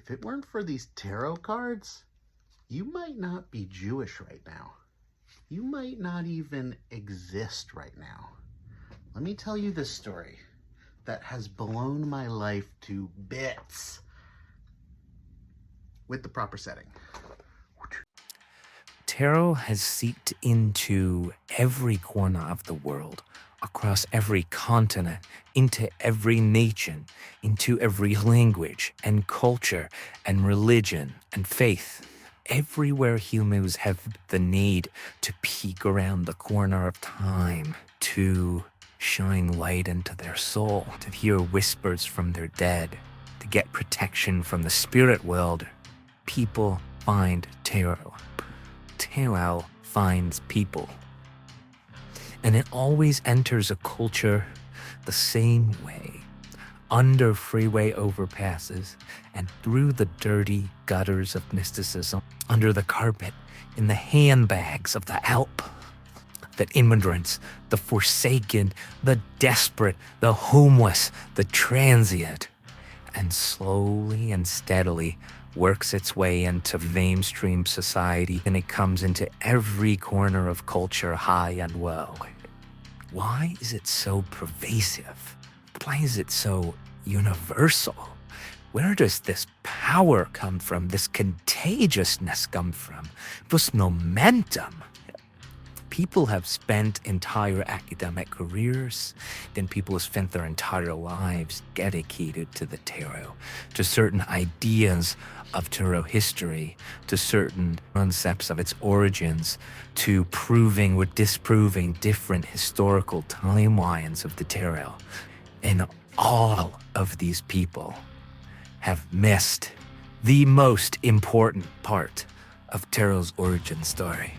if it weren't for these tarot cards, you might not be Jewish right now. You might not even exist right now. Let me tell you this story that has blown my life to bits with the proper setting. Tarot has seeped into every corner of the world, across every continent, into every nation, into every language and culture and religion and faith. Everywhere humans have the need to peek around the corner of time, to shine light into their soul, to hear whispers from their dead, to get protection from the spirit world, people find tarot. Tarot finds people. And it always enters a culture the same way, under freeway overpasses and through the dirty gutters of mysticism, under the carpet, in the handbags of the Alp. That immigrants, the forsaken, the desperate, the homeless, the transient, and slowly and steadily works its way into mainstream society, and it comes into every corner of culture, high and low. Why is it so pervasive? Why is it so universal? Where does this power come from? This contagiousness come from? This momentum? People have spent entire academic careers, then people have spent their entire lives dedicated to the tarot, to certain ideas of tarot history, to certain concepts of its origins, to proving or disproving different historical timelines of the tarot. And all of these people have missed the most important part of tarot's origin story.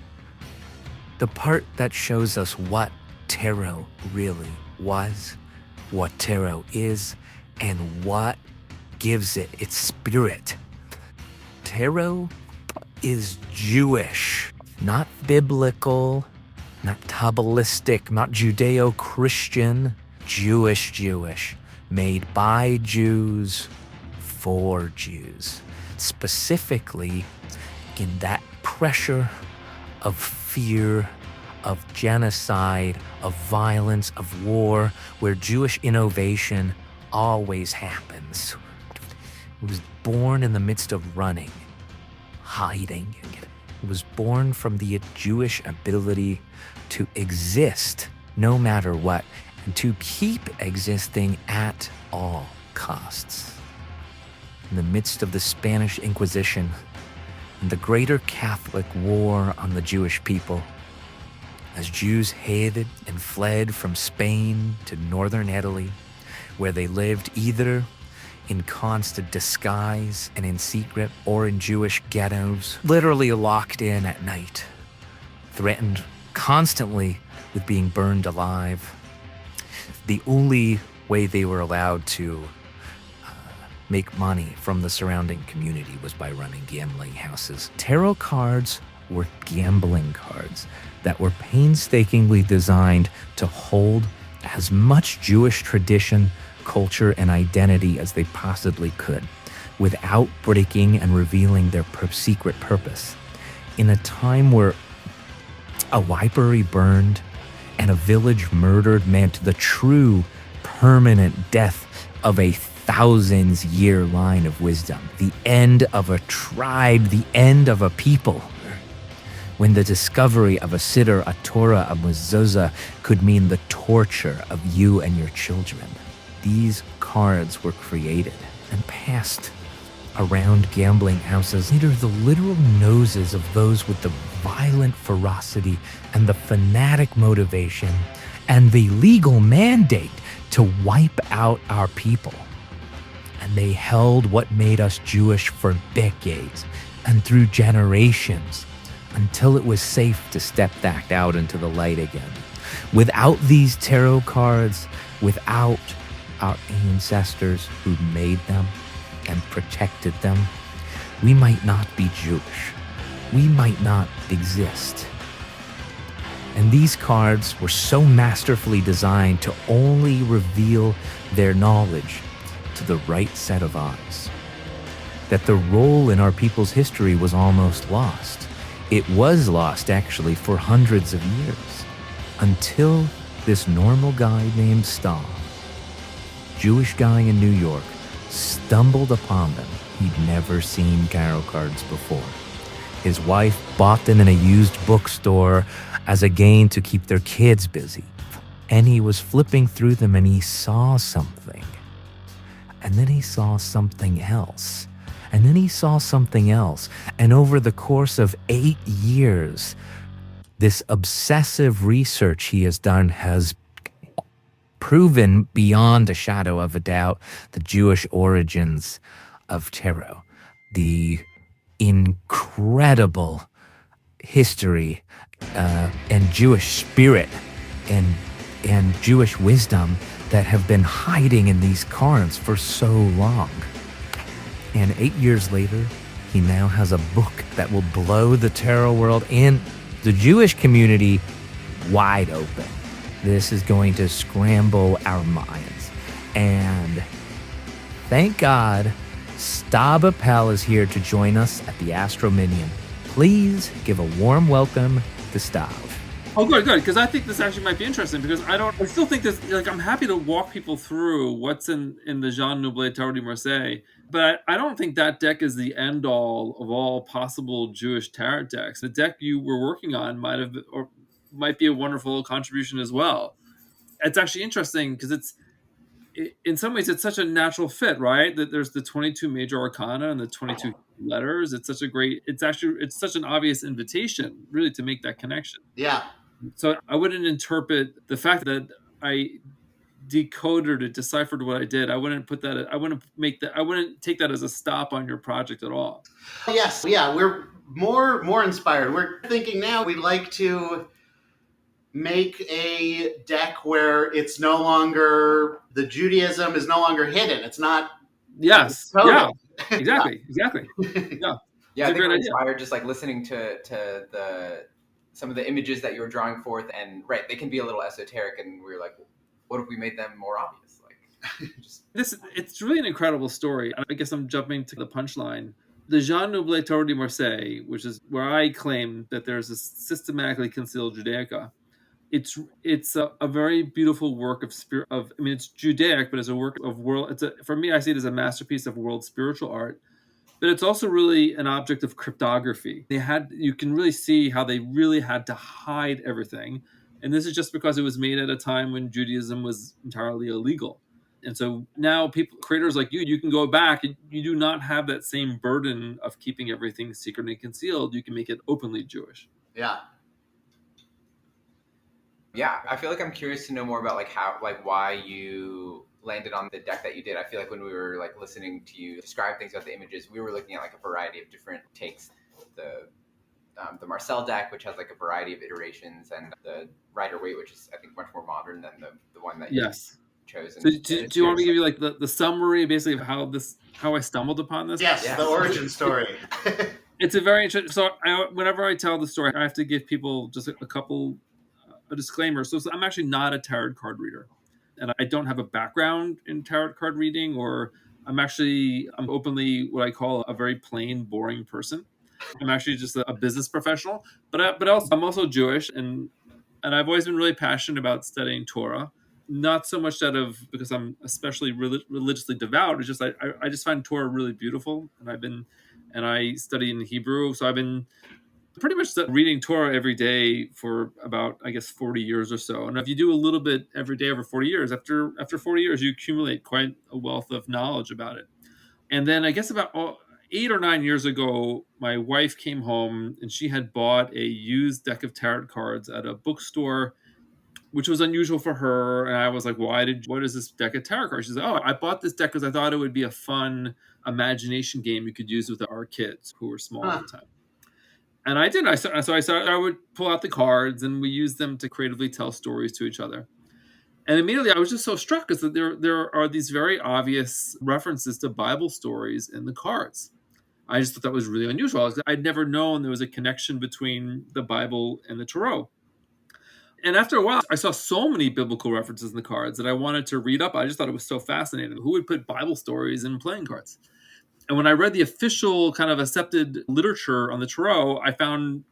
The part that shows us what tarot really was, what tarot is, and what gives it its spirit. Tarot is Jewish, not biblical, not Kabbalistic, not Judeo-Christian, Jewish, made by Jews, for Jews. Specifically, in that pressure of fear, of genocide, of violence, of war, where Jewish innovation always happens. It was born in the midst of running, hiding. It was born from the Jewish ability to exist no matter what, and to keep existing at all costs. In the midst of the Spanish Inquisition, and the greater Catholic war on the Jewish people, as Jews hated and fled from Spain to northern Italy, where they lived either in constant disguise and in secret, or in Jewish ghettos, literally locked in at night, threatened constantly with being burned alive. The only way they were allowed to make money from the surrounding community was by running gambling houses. Tarot cards were gambling cards that were painstakingly designed to hold as much Jewish tradition, culture, and identity as they possibly could, without breaking and revealing their secret purpose. In a time where a library burned and a village murdered meant the true permanent death of a thousands-year line of wisdom, the end of a tribe, the end of a people. When the discovery of a Siddur, a Torah, a mezuzah could mean the torture of you and your children. These cards were created and passed around gambling houses under the literal noses of those with the violent ferocity and the fanatic motivation and the legal mandate to wipe out our people. And they held what made us Jewish for decades and through generations until it was safe to step back out into the light again. Without these tarot cards, without our ancestors who made them and protected them, we might not be Jewish. We might not exist. And these cards were so masterfully designed to only reveal their knowledge to the right set of eyes. that the role in our people's history was almost lost. It was lost, actually, for hundreds of years, until this normal guy named Stav, Jewish guy in New York, stumbled upon them. He'd never seen tarot cards before. His wife bought them in a used bookstore as a gain to keep their kids busy. And he was flipping through them and he saw something. And then he saw something else. And then he saw something else. And over the course of 8 years, this obsessive research he has done has proven beyond a shadow of a doubt the Jewish origins of tarot, the incredible history and Jewish spirit and Jewish wisdom that have been hiding in these cards for so long. And 8 years later, he now has a book that will blow the tarot world and the Jewish community wide open. This is going to scramble our minds. And thank God, Stav Appel is here to join us at the Astral Minyan. Please give a warm welcome to Stav. Oh, good, because I think this actually might be interesting because I still think this, like, I'm happy to walk people through what's in the Jean Nouble Tarot de Marseille, but I don't think that deck is the end all of all possible Jewish tarot decks. The deck you were working on might be a wonderful contribution as well. It's actually interesting because in some ways it's such a natural fit, right? That there's the 22 major arcana and the 22 letters. It's such an obvious invitation really to make that connection. Yeah. So I wouldn't interpret the fact that I decoded or deciphered what I did. I wouldn't take that as a stop on your project at all. Yes, yeah, we're more inspired. We're thinking now we'd like to make a deck where it's no longer, the Judaism is no longer hidden. It's not. Yes. Yeah. Exactly. Yeah. Yeah, I think we're inspired just like listening to some of the images that you were drawing forth, and right, they can be a little esoteric, and we were like, what if we made them more obvious? It's really an incredible story. I guess I'm jumping to the punchline. The Jean Nouble Tarot de Marseille, which is where I claim that there's a systematically concealed Judaica. It's a very beautiful work of spirit. It's Judaic, but it's a work of world. For me, I see it as a masterpiece of world spiritual art. But it's also really an object of cryptography. You can really see how they really had to hide everything. And this is just because it was made at a time when Judaism was entirely illegal. And so now creators like you can go back and you do not have that same burden of keeping everything secret and concealed. You can make it openly Jewish. Yeah. Yeah, I feel like I'm curious to know more about why you landed on the deck that you did. I feel like when we were listening to you describe things about the images, we were looking at a variety of different takes. The Marcel deck, which has a variety of iterations, and the Rider-Waite, which is I think much more modern than the one that you chose. So do you want me to give you the summary basically of how I stumbled upon this? Yes. The origin story. It's a very interesting. So whenever I tell the story, I have to give people just a disclaimer. So I'm actually not a tarot card reader. And I don't have a background in tarot card reading, or I'm openly what I call a very plain, boring person. I'm actually just a business professional, but also I'm also Jewish, and I've always been really passionate about studying Torah. Not so much because I'm especially religiously devout. It's just I just find Torah really beautiful, and I study in Hebrew, so I've been pretty much reading Torah every day for about, I guess, 40 years or so. And if you do a little bit every day over 40 years, after 40 years, you accumulate quite a wealth of knowledge about it. And then I guess about 8 or 9 years ago, my wife came home and she had bought a used deck of tarot cards at a bookstore, which was unusual for her. And I was like, what is this deck of tarot cards? She said, I bought this deck because I thought it would be a fun imagination game we could use with our kids who were small at the time. And I did. I would pull out the cards and we used them to creatively tell stories to each other. And immediately I was just so struck because there are these very obvious references to Bible stories in the cards. I just thought that was really unusual. I'd never known there was a connection between the Bible and the Tarot. And after a while, I saw so many biblical references in the cards that I wanted to read up. I just thought it was so fascinating. Who would put Bible stories in playing cards? And when I read the official kind of accepted literature on the tarot, I found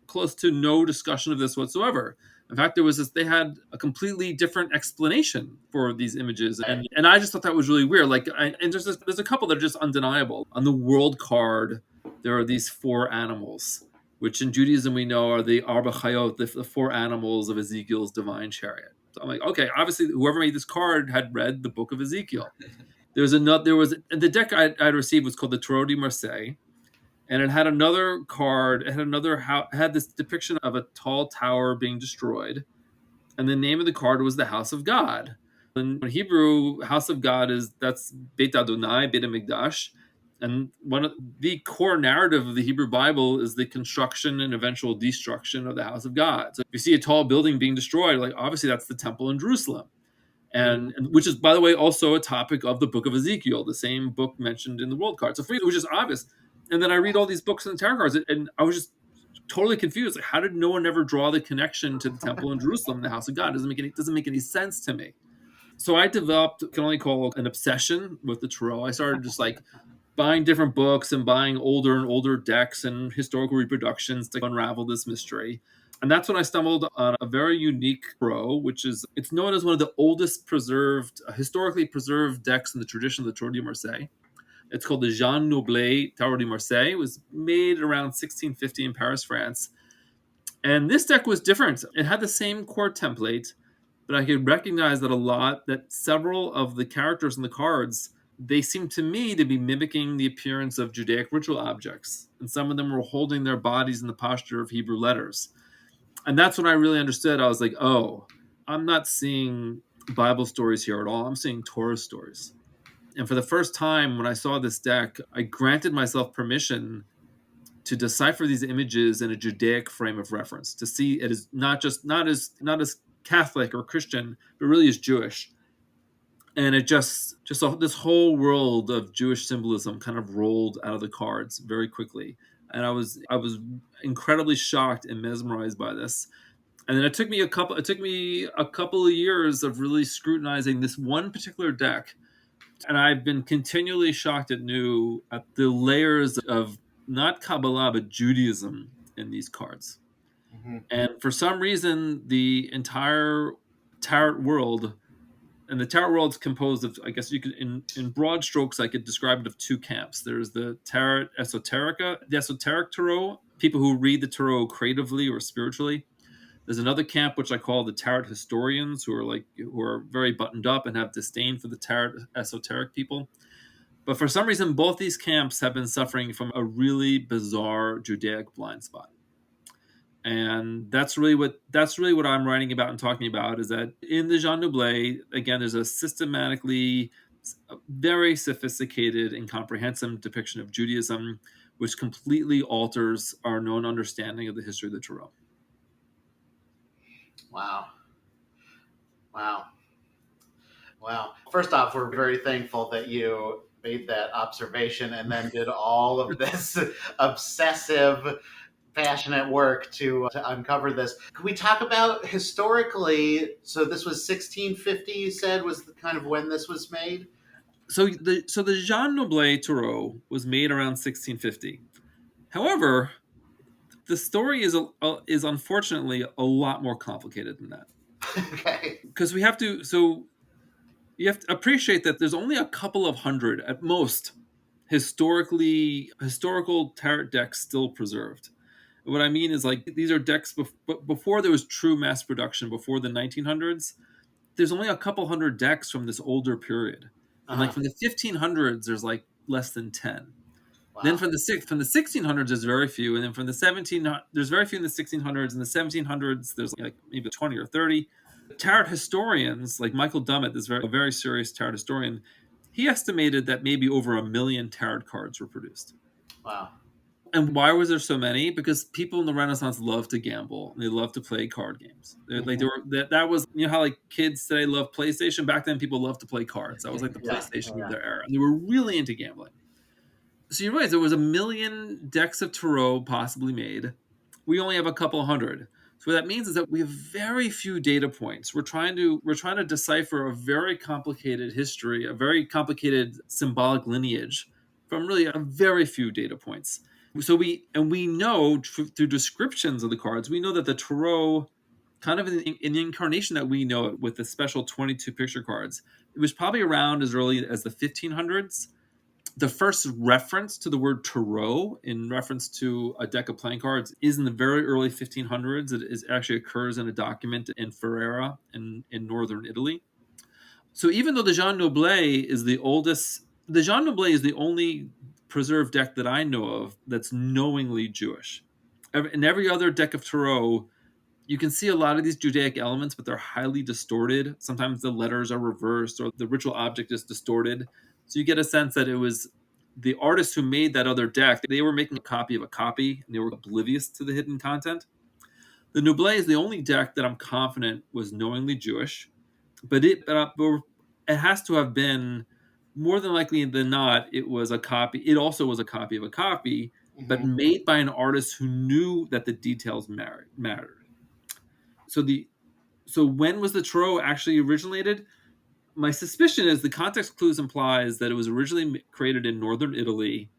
close to no discussion of this whatsoever. In fact, they had a completely different explanation for these images, and I just thought that was really weird. And there's a couple that are just undeniable. On the world card, there are these four animals, which in Judaism we know are the Arba Chayot, the four animals of Ezekiel's divine chariot. So I'm like, okay, obviously whoever made this card had read the book of Ezekiel. The deck I'd received was called the Tarot de Marseille, and it had another card. It had this depiction of a tall tower being destroyed, and the name of the card was the House of God. In Hebrew, House of God that's Beit Adonai, Beit Hamikdash, and one of the core narrative of the Hebrew Bible is the construction and eventual destruction of the House of God. So if you see a tall building being destroyed, like obviously that's the temple in Jerusalem. And which is, by the way, also a topic of the book of Ezekiel, the same book mentioned in the world card. So for me, it was just obvious. And then I read all these books in the tarot cards, and I was just totally confused. Like, how did no one ever draw the connection to the temple in Jerusalem, the house of God? It doesn't make any sense to me. So I developed, can only call an obsession with the tarot. I started just like buying different books and buying older and older decks and historical reproductions to unravel this mystery. And that's when I stumbled on a very unique tarot, it's known as one of the oldest historically preserved decks in the tradition of the Tarot de Marseille. It's called the Jean Noblet Tarot de Marseille. It was made around 1650 in Paris, France. And this deck was different. It had the same core template, but I could recognize that several of the characters in the cards, they seemed to me to be mimicking the appearance of Judaic ritual objects. And some of them were holding their bodies in the posture of Hebrew letters. And that's when I really understood. I was like, oh, I'm not seeing Bible stories here at all. I'm seeing Torah stories. And for the first time, when I saw this deck, I granted myself permission to decipher these images in a Judaic frame of reference, to see it as not as Catholic or Christian, but really as Jewish. And it just this whole world of Jewish symbolism kind of rolled out of the cards very quickly. And I was incredibly shocked and mesmerized by this. And then it took me a couple of years of really scrutinizing this one particular deck. And I've been continually shocked at the layers of not Kabbalah, but Judaism in these cards. Mm-hmm. And for some reason, the entire tarot world, and the tarot world's composed of, I guess you could, in broad strokes, I could describe it of two camps. There's the tarot esoterica, the esoteric tarot, people who read the tarot creatively or spiritually. There's another camp which I call the tarot historians, who are very buttoned up and have disdain for the tarot esoteric people. But for some reason, both these camps have been suffering from a really bizarre Judaic blind spot. And that's really what I'm writing about and talking about, is that in the Jean Noblet, again, there's a systematically very sophisticated and comprehensive depiction of Judaism, which completely alters our known understanding of the history of the Tarot. Wow. First off, we're very thankful that you made that observation and then did all of this obsessive, passionate work to uncover this. Could we talk about historically? So this was 1650, you said, was the kind of when this was made? So the Jean Noblet Tarot was made around 1650. However, the story is unfortunately a lot more complicated than that. Okay. Because you have to appreciate that there's only a couple of hundred at most historical tarot decks still preserved. What I mean is, like, these are decks before there was true mass production, before the 1900s. There's only a couple hundred decks from this older period. And like from the 1500s, there's like less than 10. Wow. Then from the 1600s, there's very few, and then from the there's very few in the 1600s. In the 1700s, there's like maybe 20 or 30. Tarot historians like Michael Dummett, a very serious tarot historian, he estimated that maybe over 1 million tarot cards were produced. Wow. And why was there so many? Because people in the Renaissance loved to gamble and they loved to play card games. That was, you know how like kids today love PlayStation. Back then, people loved to play cards. That was like the PlayStation of their era, and they were really into gambling. So you realize there was 1 million decks of tarot possibly made. We only have a couple hundred. So what that means is that we have very few data points. We're trying to decipher a very complicated history, a very complicated symbolic lineage from really a very few data points. So we know through descriptions of the cards, we know that the tarot, kind of in the incarnation that we know it, with the special 22 picture cards, it was probably around as early as the 1500s. The first reference to the word tarot in reference to a deck of playing cards is in the very early 1500s. It actually occurs in a document in Ferrara in northern Italy. So even though the Jean Noblet is the oldest, the Jean Noblet is the only preserved deck that I know of that's knowingly Jewish. In every other deck of tarot, you can see a lot of these Judaic elements, but they're highly distorted. Sometimes the letters are reversed or the ritual object is distorted. So you get a sense that it was the artists who made that other deck, they were making a copy of a copy, and they were oblivious to the hidden content. The Noblet is the only deck that I'm confident was knowingly Jewish, but it has to have been, more than likely than not, it was a copy. It also was a copy of a copy, but made by an artist who knew that the details mattered. So when was the tarot actually originated? My suspicion is the context clues implies that it was originally created in northern Italy,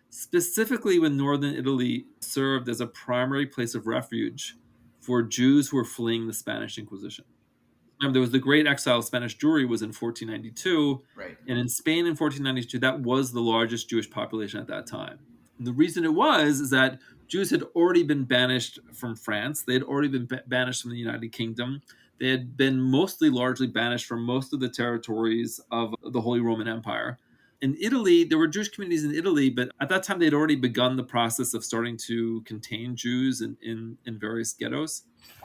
specifically when northern Italy served as a primary place of refuge for Jews who were fleeing the Spanish Inquisition. Remember, there was the Great Exile of Spanish Jewry was in 1492, Right. And in Spain in 1492, that was the largest Jewish population at that time. And the reason it was is that Jews had already been banished from France. They had already been banished from the United Kingdom. They had been largely banished from most of the territories of the Holy Roman Empire. In Italy, there were Jewish communities in Italy, but at that time they'd already begun the process of starting to contain Jews in various ghettos.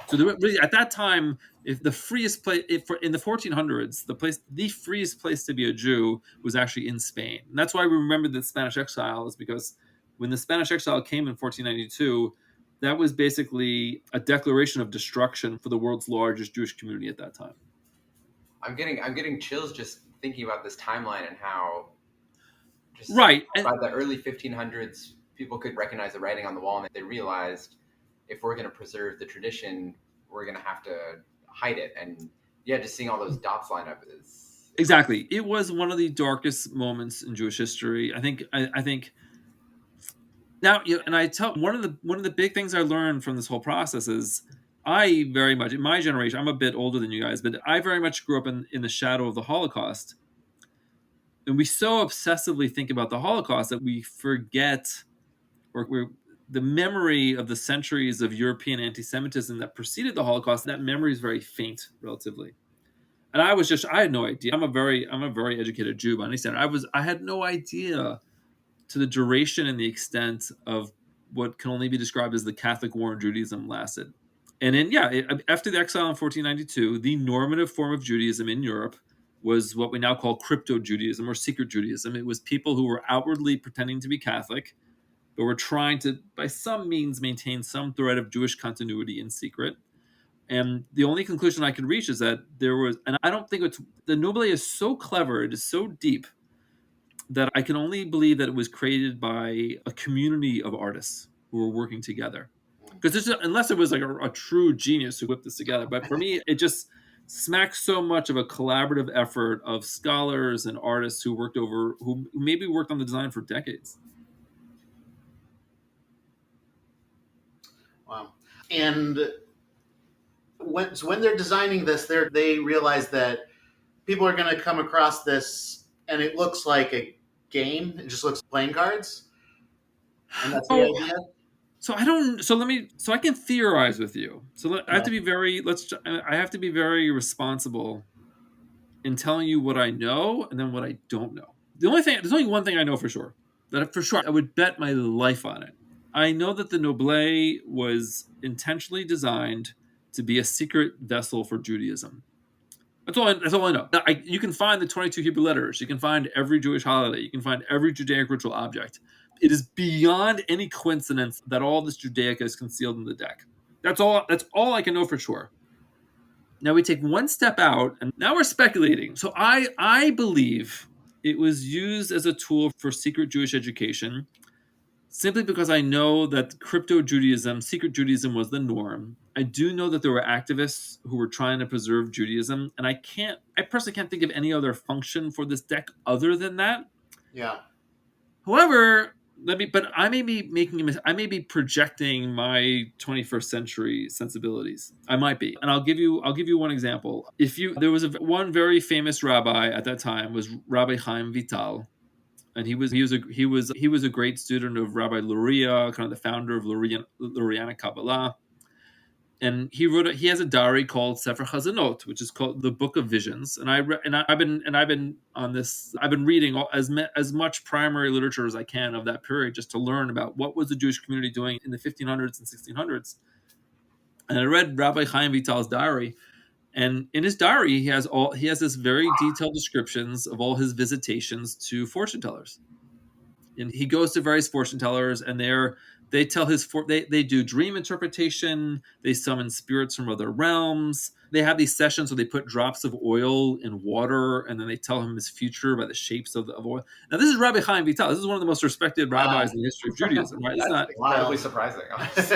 So really, at that time, if the freest place in the 1400s, the freest place to be a Jew was actually in Spain. And that's why we remember the Spanish exile, is because when the Spanish exile came in 1492, that was basically a declaration of destruction for the world's largest Jewish community at that time. I'm getting chills just thinking about this timeline and how just right by the early 1500s, people could recognize the writing on the wall, and they realized if we're going to preserve the tradition, we're going to have to hide it. And yeah, just seeing all those dots line up is exactly. It was one of the darkest moments in Jewish history. I think now, and I tell one of the big things I learned from this whole process is I very much, in my generation, I'm a bit older than you guys, but I very much grew up in the shadow of the Holocaust. And we so obsessively think about the Holocaust that we forget, or the memory of the centuries of European anti-Semitism that preceded the Holocaust. That memory is very faint, relatively. And I had no idea. I'm a very educated Jew by any standard. I had no idea to the duration and the extent of what can only be described as the Catholic War in Judaism lasted. And then, after the exile in 1492, the normative form of Judaism in Europe was what we now call crypto-Judaism or secret Judaism. It was people who were outwardly pretending to be Catholic, but were trying to, by some means, maintain some thread of Jewish continuity in secret. And the only conclusion I could reach is that there was, and I don't think the Noblet is so clever, it is so deep, that I can only believe that it was created by a community of artists who were working together. Because unless it was like a true genius who whipped this together. But for me, it just smacks so much of a collaborative effort of scholars and artists who maybe worked on the design for decades. Wow. And when they're designing this, they realize that people are going to come across this and it looks like a game. It just looks like playing cards. And that's the idea. So I can theorize with you. So I have to be very responsible in telling you what I know and then what I don't know. There's only one thing I know for sure. That for sure I would bet my life on it. I know that the Noblet was intentionally designed to be a secret vessel for Judaism. That's all I know. Now, you can find the 22 Hebrew letters. You can find every Jewish holiday. You can find every Judaic ritual object. It is beyond any coincidence that all this Judaica is concealed in the deck. That's all I can know for sure. Now we take one step out, and now we're speculating. So I believe it was used as a tool for secret Jewish education, simply because I know that secret Judaism was the norm. I do know that there were activists who were trying to preserve Judaism, and I personally can't think of any other function for this deck other than that. Yeah. However, but I may be I may be projecting my 21st century sensibilities. I might be, and I'll give you one example. There was one very famous rabbi at that time was Rabbi Chaim Vital, and he was a great student of Rabbi Luria, kind of the founder of Lurianic Kabbalah. And he has a diary called Sefer Chazanot, which is called the Book of Visions. And I've been reading as much primary literature as I can of that period, just to learn about what was the Jewish community doing in the 1500s and 1600s. And I read Rabbi Chaim Vital's diary, and in his diary he has this very detailed descriptions of all his visitations to fortune tellers. And he goes to various fortune tellers, and they do dream interpretation. They summon spirits from other realms. They have these sessions where they put drops of oil in water, and then they tell him his future by the shapes of oil. Now, this is Rabbi Chaim Vital. This is one of the most respected rabbis in the history of Judaism. Right? It's not incredibly surprising.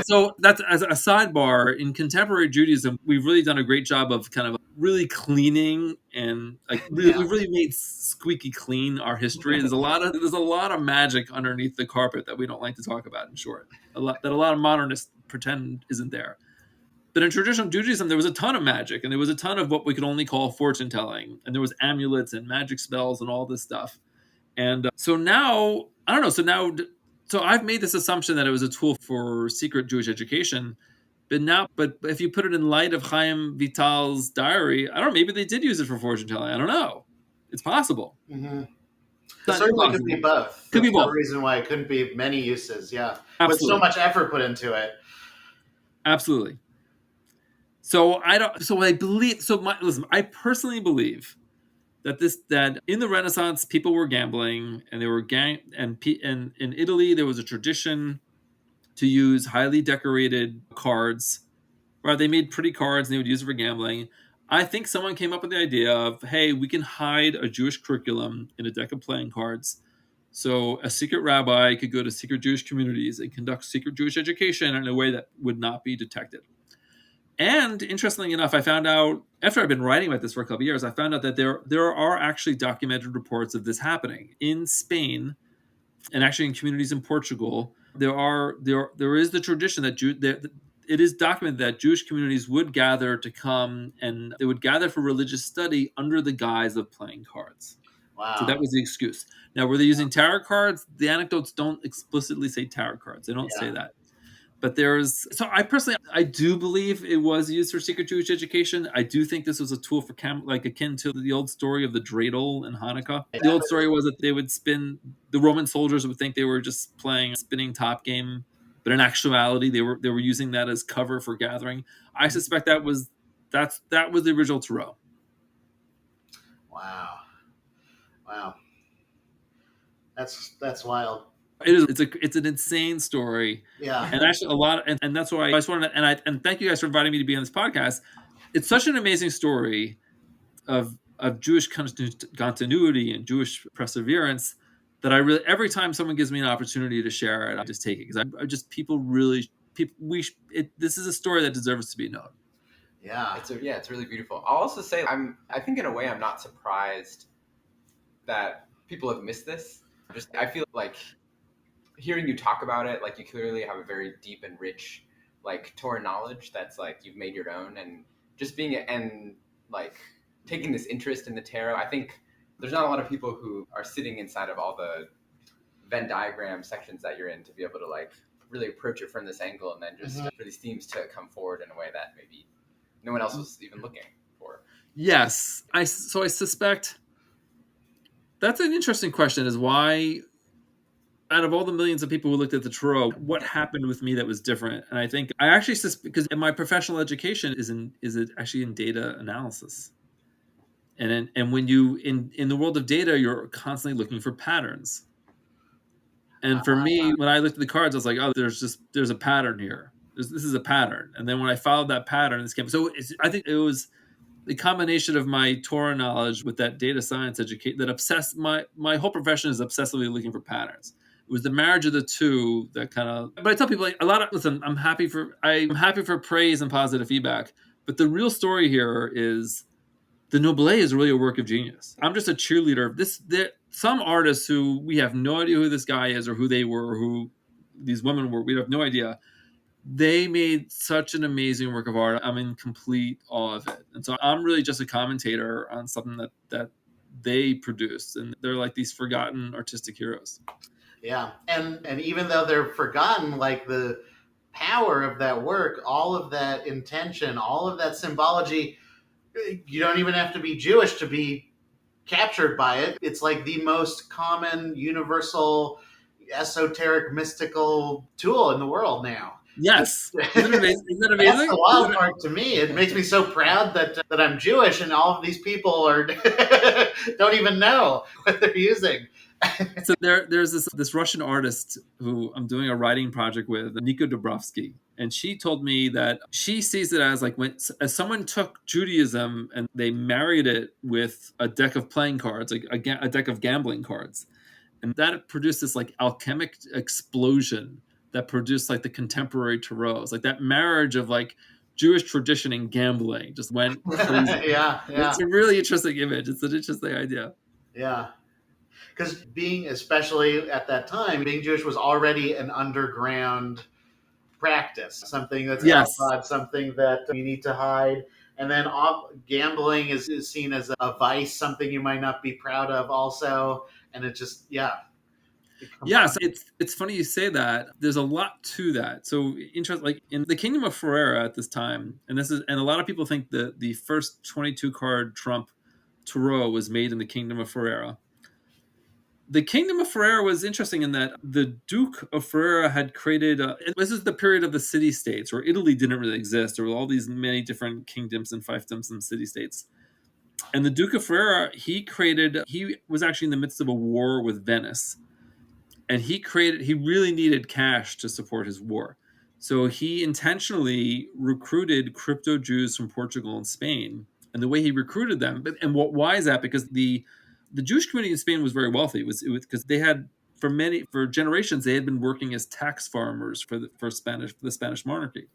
So that's as a sidebar. In contemporary Judaism, we've really done a great job of kind of really cleaning and we've really made squeaky clean our history. There's a lot of magic underneath the carpet that we don't like to talk about. In short, a lot of modernists pretend isn't there. But in traditional Judaism, there was a ton of magic, and there was a ton of what we could only call fortune telling, and there was amulets and magic spells and all this stuff. And so now, I don't know. So I've made this assumption that it was a tool for secret Jewish education. But if you put it in light of Chaim Vital's diary, I don't know, maybe they did use it for fortune telling. I don't know. It's possible. Mm-hmm. It certainly could be both. Could be both. The reason why it couldn't be many uses, yeah. Absolutely. With so much effort put into it. Absolutely. I personally believe that in the Renaissance people were gambling, and they were and in Italy there was a tradition to use highly decorated cards, right? They made pretty cards and they would use it for gambling. I think someone came up with the idea of, hey, we can hide a Jewish curriculum in a deck of playing cards. So a secret rabbi could go to secret Jewish communities and conduct secret Jewish education in a way that would not be detected. And interestingly enough, I found out, after I've been writing about this for a couple of years, I found out that there are actually documented reports of this happening in Spain, and actually in communities in Portugal. There is the tradition that it is documented that Jewish communities would gather to come, and they would gather for religious study under the guise of playing cards. Wow. So that was the excuse. Now, were they using tarot cards? The anecdotes don't explicitly say tarot cards. They don't say that. But I do believe it was used for secret Jewish education. I do think this was a tool for akin to the old story of the dreidel in Hanukkah. The old story was that they would the Roman soldiers would think they were just playing a spinning top game, but in actuality they were using that as cover for gathering. I suspect that was the original tarot. Wow. That's wild. It is. It's an insane story. Yeah. And actually and that's why I just wanted to, and thank you guys for inviting me to be on this podcast. It's such an amazing story of Jewish continuity and Jewish perseverance that I really, every time someone gives me an opportunity to share it, I just take it, because this is a story that deserves to be known. Yeah. It's really beautiful. I'll also say I think in a way I'm not surprised that people have missed this. I feel like hearing you talk about it, like you clearly have a very deep and rich Torah knowledge that's you've made your own, and just taking this interest in the tarot. I think there's not a lot of people who are sitting inside of all the Venn diagram sections that you're in to be able to really approach it from this angle, and then just for these themes to come forward in a way that maybe no one else was even looking for. Yes. I suspect that's an interesting question, is why, out of all the millions of people who looked at the tarot, what happened with me that was different? And I think I actually because my professional education is actually in data analysis. And when you in the world of data, you're constantly looking for patterns. And for me, when I looked at the cards, I was like, oh, there's a pattern here. This is a pattern. And then when I followed that pattern, this came. So I think it was the combination of my Torah knowledge with that data science education that obsessed my whole profession is obsessively looking for patterns. It was the marriage of the two that kind of. But I tell people I'm happy for praise and positive feedback. But the real story here is the Nobile is really a work of genius. I'm just a cheerleader of this. Some artists who we have no idea who this guy is or who they were or who these women were, we have no idea. They made such an amazing work of art. I'm in complete awe of it. And so I'm really just a commentator on something that they produced. And they're like these forgotten artistic heroes. Yeah. And even though they're forgotten, like the power of that work, all of that intention, all of that symbology, you don't even have to be Jewish to be captured by it. It's like the most common, universal, esoteric, mystical tool in the world now. Yes. Isn't that amazing? That's the wild part to me. It makes me so proud that I'm Jewish and all of these people are don't even know what they're using. So there's this Russian artist who I'm doing a writing project with, Nico Dubrovsky, and she told me that she sees it as like as someone took Judaism and they married it with a deck of playing cards, like a deck of gambling cards, and that produced this like alchemic explosion that produced like the contemporary tarots, like that marriage of like Jewish tradition and gambling just went crazy. Yeah. It's a really interesting image. It's an interesting idea. Yeah. Because being, especially at that time, being Jewish was already an underground practice, something that's outside, something that you need to hide. And then gambling is seen as a vice, something you might not be proud of also. And it just, Yes, it's funny you say that. There's a lot to that. So interest, like in the Kingdom of Ferrara at this time, and a lot of people think that the first 22 card Trump tarot was made in the Kingdom of Ferrara. The Kingdom of Ferrara was interesting in that the Duke of Ferrara had created, this is the period of the city-states where Italy didn't really exist. There were all these many different kingdoms and fiefdoms and city-states. And the Duke of Ferrara, he was actually in the midst of a war with Venice. And he really needed cash to support his war. So he intentionally recruited crypto Jews from Portugal and Spain. And the way he recruited them, why is that? Because the Jewish community in Spain was very wealthy. It was because they had for generations they had been working as tax farmers for the Spanish monarchy.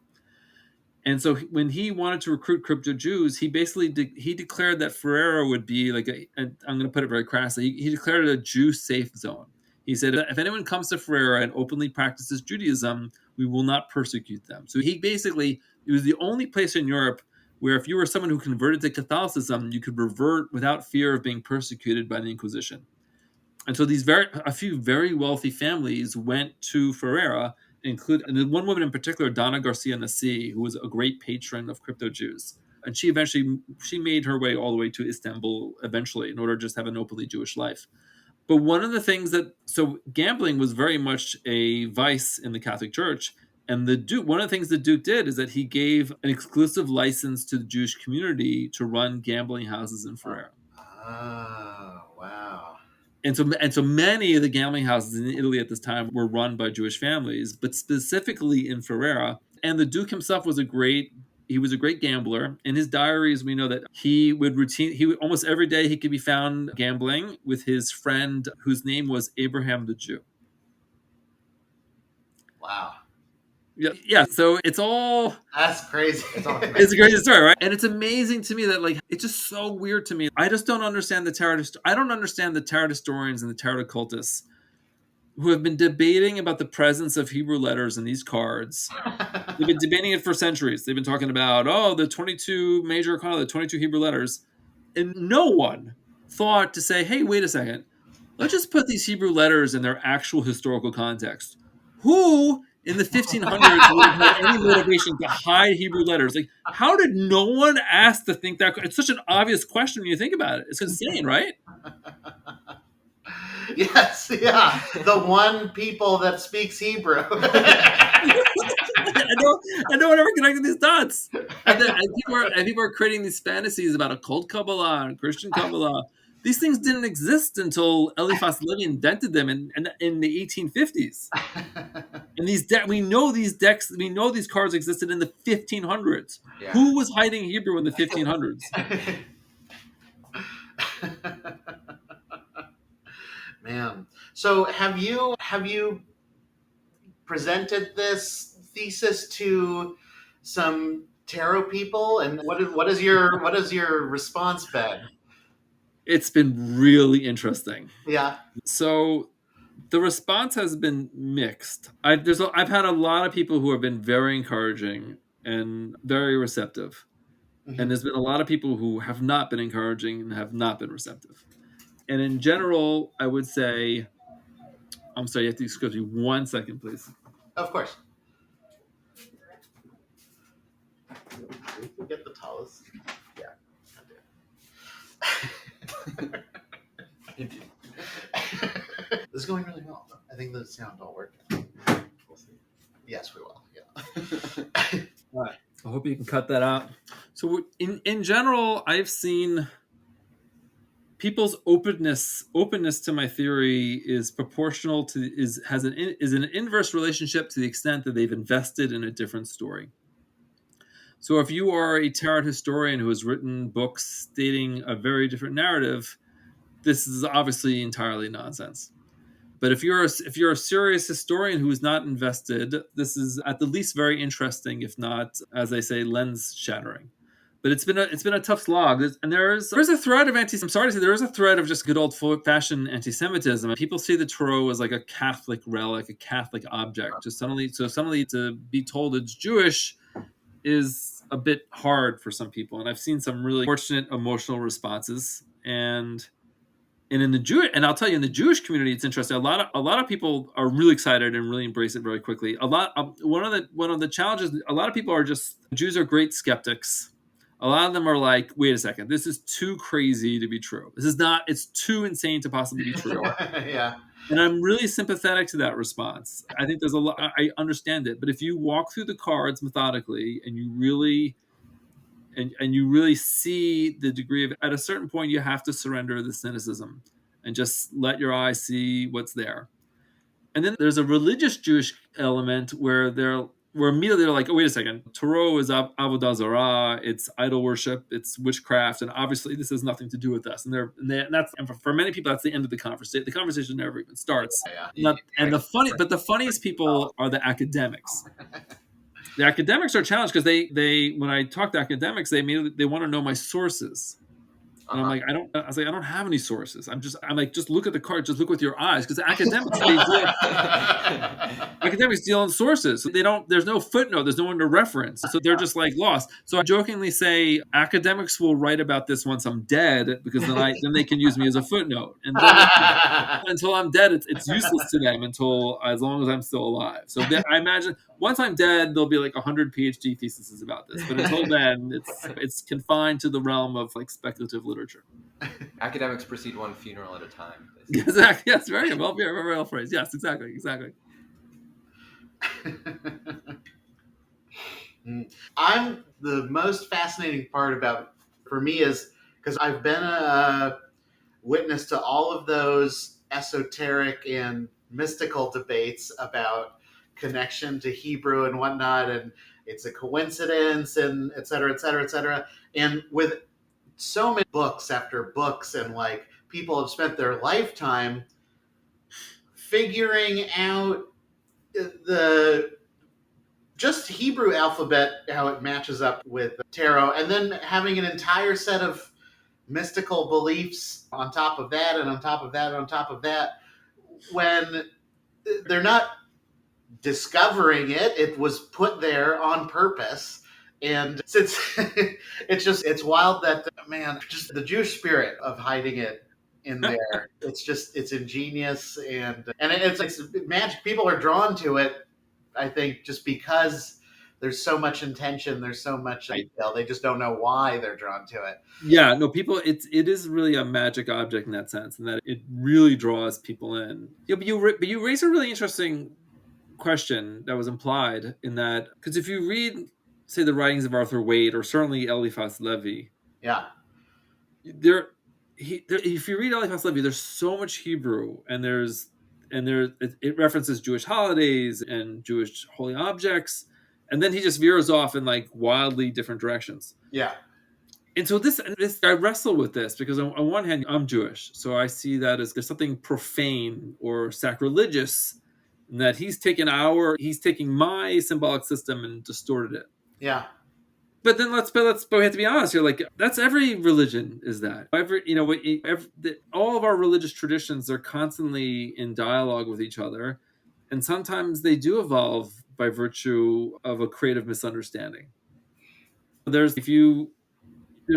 And so when he wanted to recruit crypto Jews, he basically he declared that Ferrara would be like I'm going to put it very crassly. He declared it a Jew safe zone. He said, if anyone comes to Ferrara and openly practices Judaism, we will not persecute them. So it was the only place in Europe where if you were someone who converted to Catholicism, you could revert without fear of being persecuted by the Inquisition. And so a few very wealthy families went to Ferrara, and one woman in particular, Donna Garcia Nasi, who was a great patron of crypto Jews. And she made her way all the way to Istanbul eventually in order to just have an openly Jewish life. But one of the things so gambling was very much a vice in the Catholic Church. And one of the things the Duke did is that he gave an exclusive license to the Jewish community to run gambling houses in Ferrara. Oh, wow. And so many of the gambling houses in Italy at this time were run by Jewish families, but specifically in Ferrara. And the Duke himself was a great gambler. In his diaries, we know that he would almost every day he could be found gambling with his friend whose name was Abraham the Jew. Wow. Yeah. So that's crazy. It's a crazy story, right? And it's amazing to me that it's just so weird to me. I just don't understand the tarot. I don't understand the tarot historians and the tarot occultists who have been debating about the presence of Hebrew letters in these cards. They've been debating it for centuries. They've been talking about, the 22 major arcana, the 22 Hebrew letters. And no one thought to say, hey, wait a second. Let's just put these Hebrew letters in their actual historical context. Who in the 1500s would have had any motivation to hide Hebrew letters? Like, how did no one ask to think that? It's such an obvious question when you think about it. It's insane, right? Yes, yeah. The one people that speaks Hebrew. And no one ever connected these dots. And people are creating these fantasies about occult Kabbalah and Christian Kabbalah. These things didn't exist until Eliphas Levi invented them in the 1850s. And we know these cards existed in the 1500s. Yeah. Who was hiding Hebrew in the 1500s? Man. So have you presented this thesis to some tarot people, and what is your response been? It's been really interesting. Yeah. So the response has been mixed. I've had a lot of people who have been very encouraging and very receptive. Mhm. And there's been a lot of people who have not been encouraging and have not been receptive. And in general, I would say, I'm sorry, you have to excuse me 1 second, please. Of course. We can get the towels. Yeah. This is going really well. I think the sound all worked. We'll see. Yes, we will. Yeah. All right. I hope you can cut that out. So in general, I've seen people's openness to my theory is proportional to is an inverse relationship to the extent that they've invested in a different story. So if you are a tarot historian who has written books stating a very different narrative, this is obviously entirely nonsense. But if you're a serious historian who is not invested, this is at the least very interesting, if not, as I say, lens shattering. But it's been a tough slog, and there's a thread of I'm sorry to say, there is a thread of just good old fashioned anti-Semitism. People see the tarot as like a Catholic relic, a Catholic object. Just suddenly to be told it's Jewish is a bit hard for some people, and I've seen some really fortunate emotional responses. And in the Jewish, and I'll tell you, in the Jewish community, it's interesting. A lot of people are really excited and really embrace it very quickly. One of the challenges, a lot of people are just, Jews are great skeptics. A lot of them are like, wait a second, this is too crazy to be true. It's too insane to possibly be true. Yeah. And I'm really sympathetic to that response. I think there's a lot, I understand it. But if you walk through the cards methodically and you really see the degree of, at a certain point, you have to surrender the cynicism and just let your eyes see what's there. And then there's a religious Jewish element where immediately they're like, oh, wait a second, tarot is avodah zarah, it's idol worship, it's witchcraft, and obviously this has nothing to do with us. And for many people, that's the end of the conversation. The conversation never even starts. Yeah. The funniest people are the academics. The academics are challenged because they when I talk to academics, they want to know my sources. And I'm like, I don't have any sources. I'm like, just look at the card, just look with your eyes, because academics deal in sources. So there's no footnote, there's no one to reference. So they're just like lost. So I jokingly say academics will write about this once I'm dead, because then they can use me as a footnote. And then until I'm dead, it's useless to them as long as I'm still alive. So I imagine once I'm dead, there'll be like 100 PhD theses about this. But until then, it's confined to the realm of like speculative literature. Academics proceed one funeral at a time. Exactly. Yes, very well phrased. Yes, exactly. I'm the most fascinating part for me is because I've been a witness to all of those esoteric and mystical debates about connection to Hebrew and whatnot, and it's a coincidence, and et cetera, et cetera, et cetera. And with so many books after books, and like people have spent their lifetime figuring out the just Hebrew alphabet, how it matches up with tarot, and then having an entire set of mystical beliefs on top of that, and on top of that, and on top of that. When they're not discovering it was put there on purpose. And it's wild that, man, just the Jewish spirit of hiding it in there. It's ingenious, and it's magic. People are drawn to it, I think, just because there's so much intention, there's so much detail. They just don't know why they're drawn to it. Yeah, no, people, it is really a magic object in that sense, and that it really draws people in. Yeah, but you raise a really interesting question that was implied in that, because if you read, say, the writings of Arthur Waite, or certainly Eliphas Levi, yeah, if you read Eliphas Levi, there's so much Hebrew, and it references Jewish holidays and Jewish holy objects, and then he just veers off in like wildly different directions. Yeah. And so I wrestle with this because on one hand, I'm Jewish, so I see that as there's something profane or sacrilegious, and that he's taken my symbolic system and distorted it. Yeah. but we have to be honest here. Like that's every religion is that. All of our religious traditions are constantly in dialogue with each other, and sometimes they do evolve by virtue of a creative misunderstanding. There's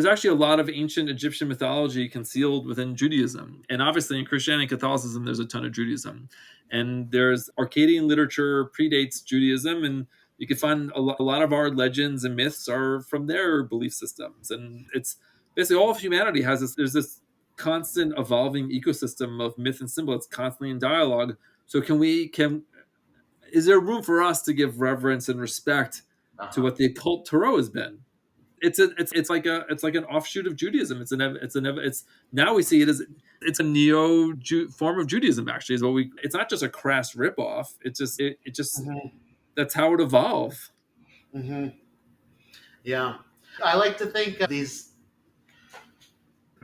actually a lot of ancient Egyptian mythology concealed within Judaism. And obviously in Christianity and Catholicism, there's a ton of Judaism. And there's Akkadian literature predates Judaism. And you can find a lot of our legends and myths are from their belief systems. And it's basically all of humanity there's this constant evolving ecosystem of myth and symbol. It's constantly in dialogue. So is there room for us to give reverence and respect to what the occult Tarot has been? It's like an offshoot of Judaism. It's now we see it as it's a neo form of Judaism. Actually, it's not just a crass ripoff. It just that's how it evolved. Mm-hmm. Yeah, I like to think of these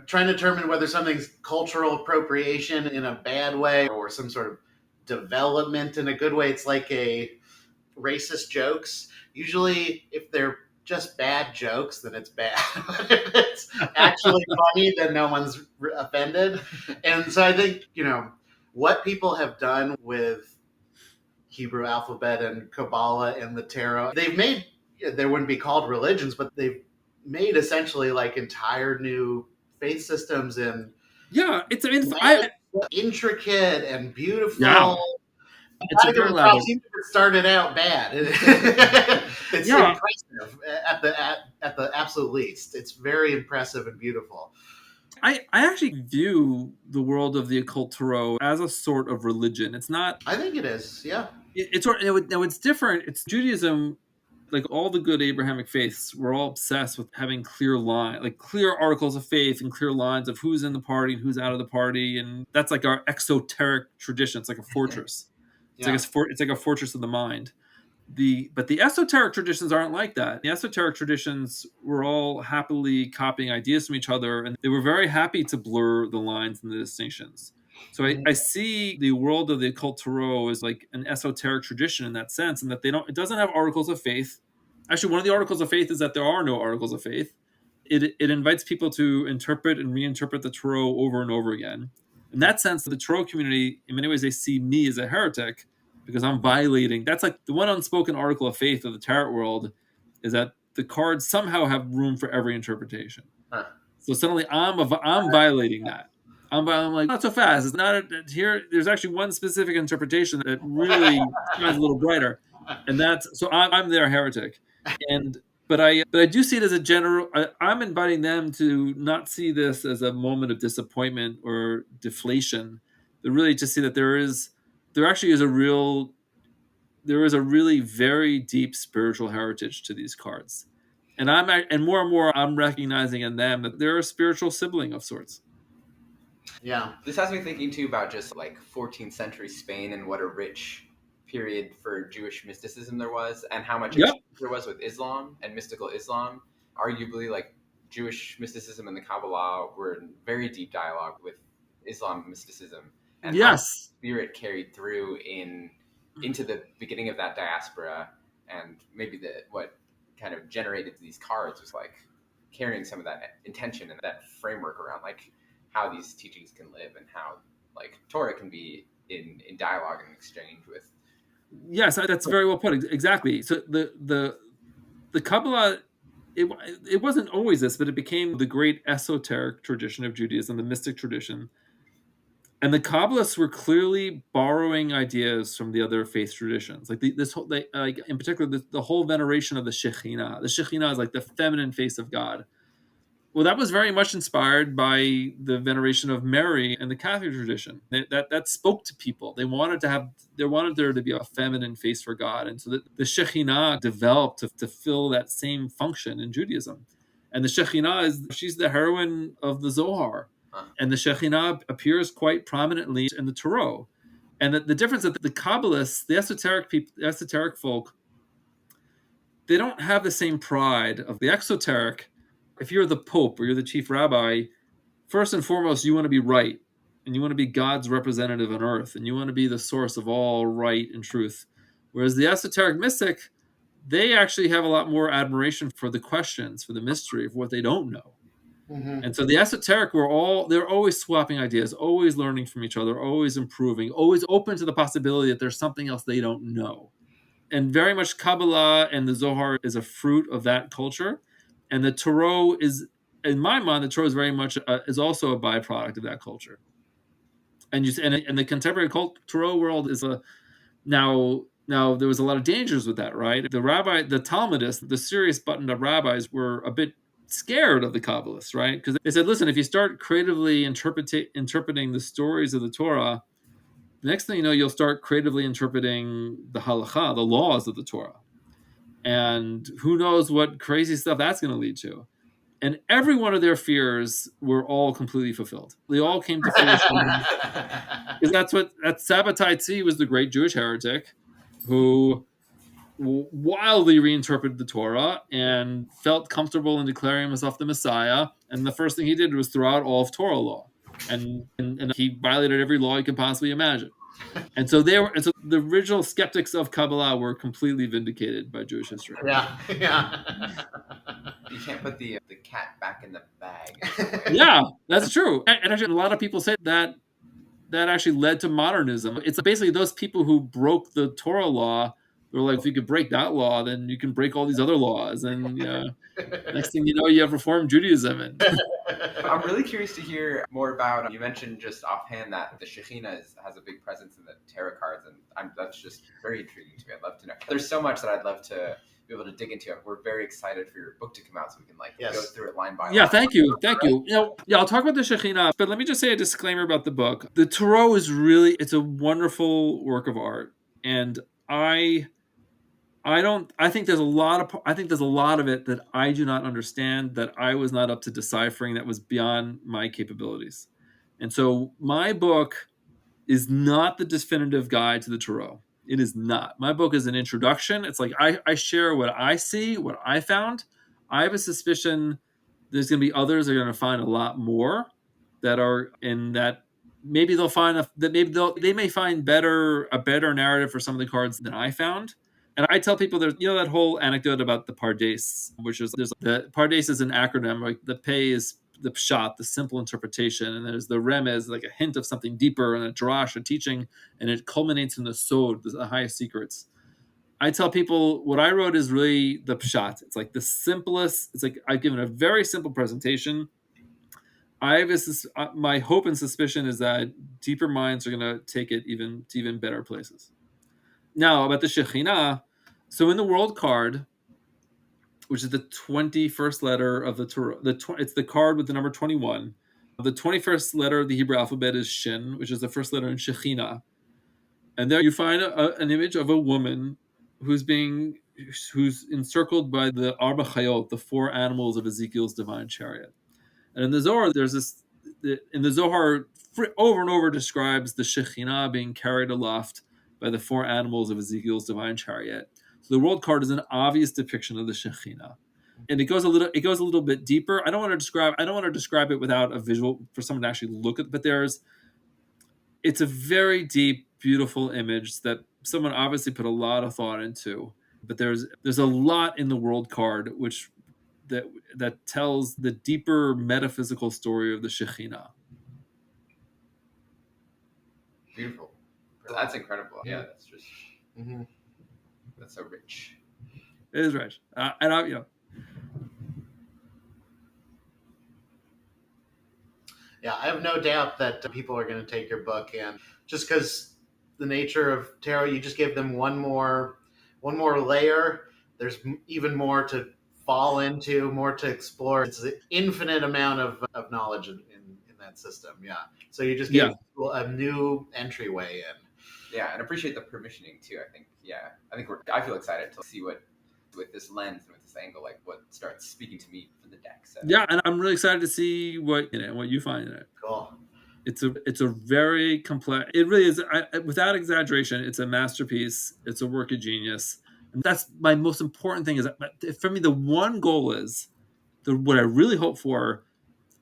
trying to determine whether something's cultural appropriation in a bad way or some sort of development in a good way. It's like a racist jokes. Usually, if they're just bad jokes, then it's bad. If it's actually funny, then no one's offended. And so I think, what people have done with Hebrew alphabet and Kabbalah and the tarot, they wouldn't be called religions, but they've made essentially like entire new faith systems and intricate and beautiful. Yeah. It's a very level. It started out bad. It's impressive at the absolute least. It's very impressive and beautiful. I actually view the world of the occult tarot as a sort of religion. It's not. I think it is. Yeah. It's different. It's Judaism. Like all the good Abrahamic faiths, we're all obsessed with having clear articles of faith and clear lines of who's in the party and who's out of the party, and that's like our exoteric tradition. It's like a fortress. It's like a fortress of the mind. But the esoteric traditions aren't like that. The esoteric traditions were all happily copying ideas from each other, and they were very happy to blur the lines and the distinctions. So I see the world of the occult tarot as like an esoteric tradition in that sense, and that it doesn't have articles of faith. Actually, one of the articles of faith is that there are no articles of faith. It invites people to interpret and reinterpret the tarot over and over again. In that sense, the tarot community, in many ways, they see me as a heretic because I'm violating. That's like the one unspoken article of faith of the tarot world is that the cards somehow have room for every interpretation. Huh. So suddenly I'm violating that. I'm like, not so fast. It's not here. There's actually one specific interpretation that really shines a little brighter, and I'm their heretic. But I do see it as a general. I'm inviting them to not see this as a moment of disappointment or deflation, but really to see that there actually is a really very deep spiritual heritage to these cards, and more and more I'm recognizing in them that they're a spiritual sibling of sorts. Yeah, this has me thinking too about just like 14th century Spain and what a rich period for Jewish mysticism there was, and how much there was with Islam and mystical Islam. Arguably, like Jewish mysticism and the Kabbalah were in very deep dialogue with Islam mysticism, and how spirit carried through into the beginning of that diaspora, and maybe what kind of generated these cards was like carrying some of that intention and that framework around like how these teachings can live and how like Torah can be in dialogue and exchange with. Yes, that's very well put. Exactly. So the Kabbalah, it wasn't always this, but it became the great esoteric tradition of Judaism, the mystic tradition. And the Kabbalists were clearly borrowing ideas from the other faith traditions, like in particular the whole veneration of the Shekhinah. The Shekhinah is like the feminine face of God. Well, that was very much inspired by the veneration of Mary and the Catholic tradition. That spoke to people. They wanted there to be a feminine face for God, and so the Shekhinah developed to fill that same function in Judaism. And the Shekhinah she's the heroine of the Zohar, and the Shekhinah appears quite prominently in the Tarot. And the difference is that the Kabbalists, the esoteric folk, they don't have the same pride of the exoteric. If you're the Pope or you're the chief rabbi, first and foremost, you want to be right. And you want to be God's representative on earth. And you want to be the source of all right and truth. Whereas the esoteric mystic, they actually have a lot more admiration for the questions, for the mystery of what they don't know. And so the esoteric they're always swapping ideas, always learning from each other, always improving, always open to the possibility that there's something else they don't know. And very much Kabbalah and the Zohar is a fruit of that culture. And the Torah is, in my mind, the Torah is very much is also a byproduct of that culture. And the contemporary Torah world is now there was a lot of dangers with that, right? The Talmudists, the serious buttoned-up rabbis were a bit scared of the Kabbalists, right? Because they said, listen, if you start creatively interpreting the stories of the Torah, the next thing you know, you'll start creatively interpreting the halakha, the laws of the Torah. And who knows what crazy stuff that's going to lead to. And every one of their fears were all completely fulfilled. They all came to fruition. Because that's Sabbatai Tzvi was the great Jewish heretic who wildly reinterpreted the Torah and felt comfortable in declaring himself the Messiah. And the first thing he did was throw out all of Torah law. And he violated every law you could possibly imagine. And so the original skeptics of Kabbalah were completely vindicated by Jewish history. Yeah. You can't put the cat back in the bag. Yeah, that's true. And actually, a lot of people say that actually led to modernism. It's basically those people who broke the Torah law. They're like, if you could break that law, then you can break all these other laws. And next thing you know, you have Reform Judaism. I'm really curious to hear more about, you mentioned just offhand that the Shekhinah has a big presence in the tarot cards, and that's just very intriguing to me. I'd love to know. There's so much that I'd love to be able to dig into. We're very excited for your book to come out so we can go through it line by line. Yeah, thank you. I'll talk about the Shekhinah, but let me just say a disclaimer about the book. The Tarot is it's a wonderful work of art, and I think there's a lot of it that I do not understand, that I was not up to deciphering, that was beyond my capabilities. And so my book is not the definitive guide to the Tarot. It is not. My book is an introduction. It's like I share what I see, what I found. I have a suspicion there's going to be others that are going to find a lot more that are in that. Maybe they'll find they may find a better narrative for some of the cards than I found. And I tell people there's that whole anecdote about the Pardes, which is the Pardes is an acronym. Like the Pei is the pshat, the simple interpretation, and there's the remez, like a hint of something deeper, and a drash, a teaching, and it culminates in the sod, the highest secrets. I tell people what I wrote is really the pshat. It's like the simplest. It's like I've given a very simple presentation. My hope and suspicion is that deeper minds are going to take it to even better places. Now, about the Shekhinah, so in the world card, which is the 21st letter of the Torah, it's the card with the number 21. The 21st letter of the Hebrew alphabet is Shin, which is the first letter in Shekhinah. And there you find an image of a woman who's encircled by the Arba Chayot, the 4 animals of Ezekiel's divine chariot. And in the Zohar, over and over describes the Shekhinah being carried aloft by the 4 animals of Ezekiel's divine chariot. So the world card is an obvious depiction of the Shekhinah, and it goes a little bit deeper. I don't want to describe it without a visual for someone to actually look at. But it's a very deep, beautiful image that someone obviously put a lot of thought into. But there's a lot in the world card that tells the deeper metaphysical story of the Shekhinah. Beautiful. That's incredible. Yeah, that's just that's so rich. It is rich, Yeah, I have no doubt that people are going to take your book, and just because the nature of tarot, you just give them one more layer. There's even more to fall into, more to explore. It's an infinite amount of knowledge in that system. Yeah, so you just give a new entryway in. Yeah, and appreciate the permissioning too. I think I feel excited to see what, with this lens and with this angle, like what starts speaking to me for the deck. So. Yeah, and I'm really excited to see what you find in it. Cool. It's a very complex. It really is. Without exaggeration, it's a masterpiece. It's a work of genius, and that's my most important thing. Is that for me, the one goal is what I really hope for.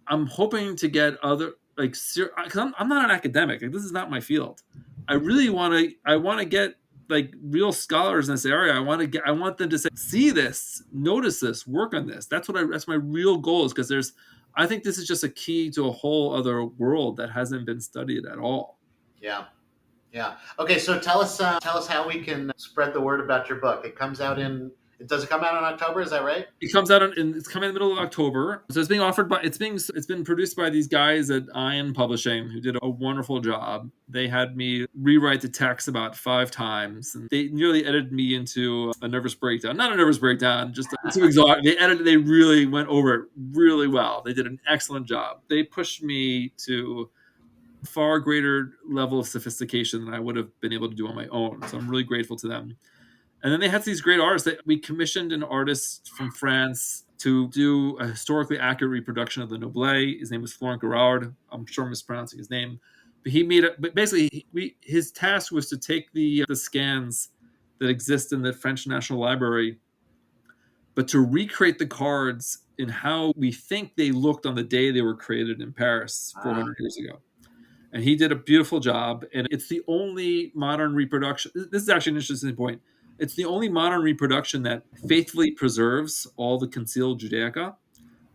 I'm hoping to get other because I'm not an academic. Like, this is not my field. I really want to get like real scholars in this area. I want them to say, see this, notice this, work on this. That's my real goal, is because I think this is just a key to a whole other world that hasn't been studied at all. Yeah. Yeah. Okay. So tell us how we can spread the word about your book. It comes out does it come out in October? Is that right? It comes out it's coming in the middle of October. So it's being offered it's been produced by these guys at Ion Publishing who did a wonderful job. They had me rewrite the text about 5 times, and they nearly edited me into a nervous breakdown. Not a nervous breakdown, just too exhausted. They really went over it really well. They did an excellent job. They pushed me to far greater level of sophistication than I would have been able to do on my own. So I'm really grateful to them. And then they had these great artists that we commissioned an artist from France to do a historically accurate reproduction of the Noblet. His name was Florent Gerard. I'm sure I'm mispronouncing his name. But his task was to take the scans that exist in the French National Library, but to recreate the cards in how we think they looked on the day they were created in Paris 400 years ago. And he did a beautiful job. And it's the only modern reproduction. This is actually an interesting point. It's the only modern reproduction that faithfully preserves all the concealed Judaica.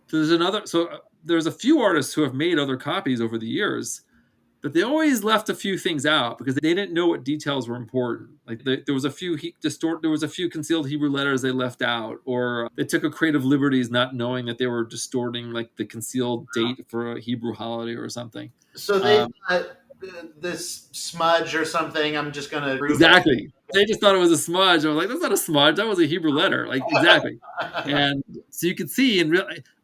There's a few artists who have made other copies over the years, but they always left a few things out because they didn't know what details were important. Like there was a few concealed Hebrew letters they left out, or they took a creative liberties not knowing that they were distorting like the concealed date for a Hebrew holiday or something. So they this smudge or something. I'm just gonna exactly. They just thought it was a smudge. I was like, that's not a smudge. That was a Hebrew letter. Like, exactly. And so you can see,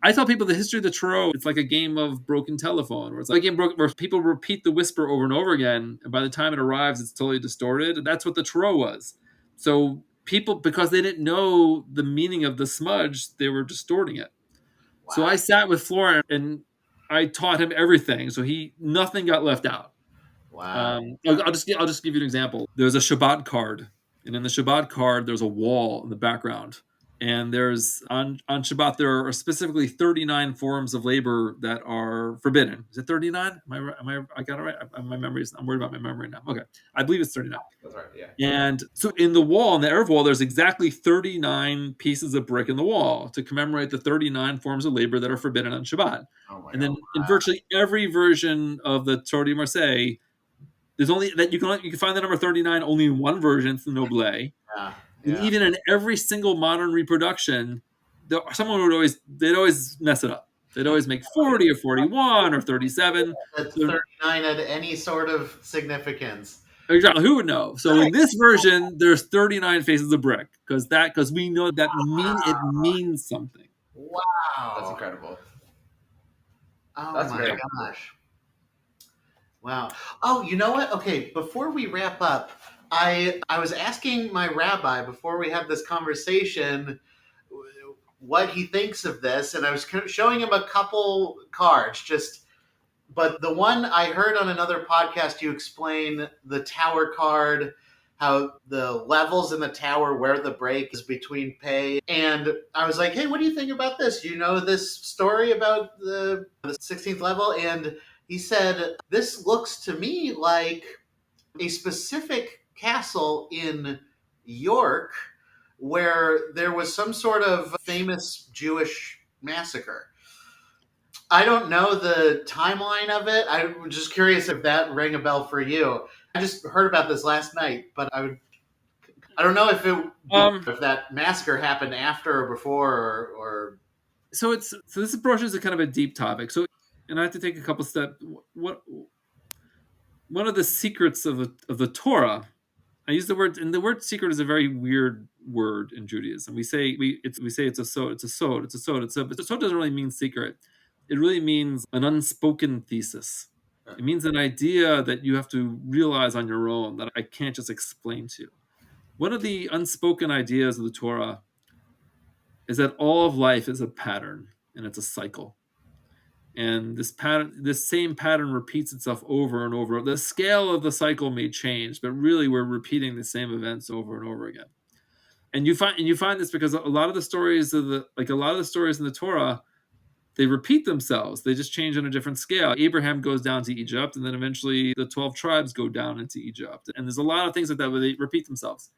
I tell people the history of the Tarot, it's like a game of broken telephone, where it's like a game where people repeat the whisper over and over again. And by the time it arrives, it's totally distorted. And that's what the Tarot was. So people, because they didn't know the meaning of the smudge, they were distorting it. Wow. So I sat with Florent and I taught him everything. So nothing got left out. Wow. I'll just give you an example. There's a Shabbat card, and in the Shabbat card, there's a wall in the background. And there's on Shabbat, there are specifically 39 forms of labor that are forbidden. Is it 39? I got it right? I'm worried about my memory now. Okay. I believe it's 39. That's right, yeah. And so in the wall, in the Erev wall, there's exactly 39 pieces of brick in the wall to commemorate the 39 forms of labor that are forbidden on Shabbat. And then in virtually every version of the Torah de Marseille, there's only that you can find the number 39 only in one version, it's the Noblet. Yeah. And even in every single modern reproduction, they'd always mess it up. They'd always make 40 or 41 or 37. That's 39 had any sort of significance. Exactly. Who would know? So in this version, there's 39 faces of brick because we know that it means something. Wow. That's incredible. Oh That's my gosh. Wow. Oh, you know what? Okay, before we wrap up, I was asking my rabbi before we had this conversation what he thinks of this, and I was showing him a couple cards, but the one I heard on another podcast, you explain the tower card, how the levels in the tower where the break is between pay, and I was like, hey, what do you think about this? You know this story about the 16th level? And he said, this looks to me like a specific castle in York where there was some sort of famous Jewish massacre. I don't know the timeline of it. I'm just curious if that rang a bell for you. I just heard about this last night, but I don't know if if that massacre happened after or before or So this approaches a kind of a deep topic. So, and I have to take a couple steps. One of the secrets of the Torah, I use the word, and the word secret is a very weird word in Judaism. We say it's a sod, it's a sod, it's a sod, but the sod doesn't really mean secret. It really means an unspoken thesis. It means an idea that you have to realize on your own that I can't just explain to you. One of the unspoken ideas of the Torah is that all of life is a pattern and it's a cycle. And this same pattern repeats itself over and over. The scale of the cycle may change, but really we're repeating the same events over and over again. And you find this because a lot of the stories in the Torah they repeat themselves. They just change on a different scale. Abraham goes down to Egypt, and then eventually the 12 tribes go down into Egypt. And there's a lot of things like that where they repeat themselves.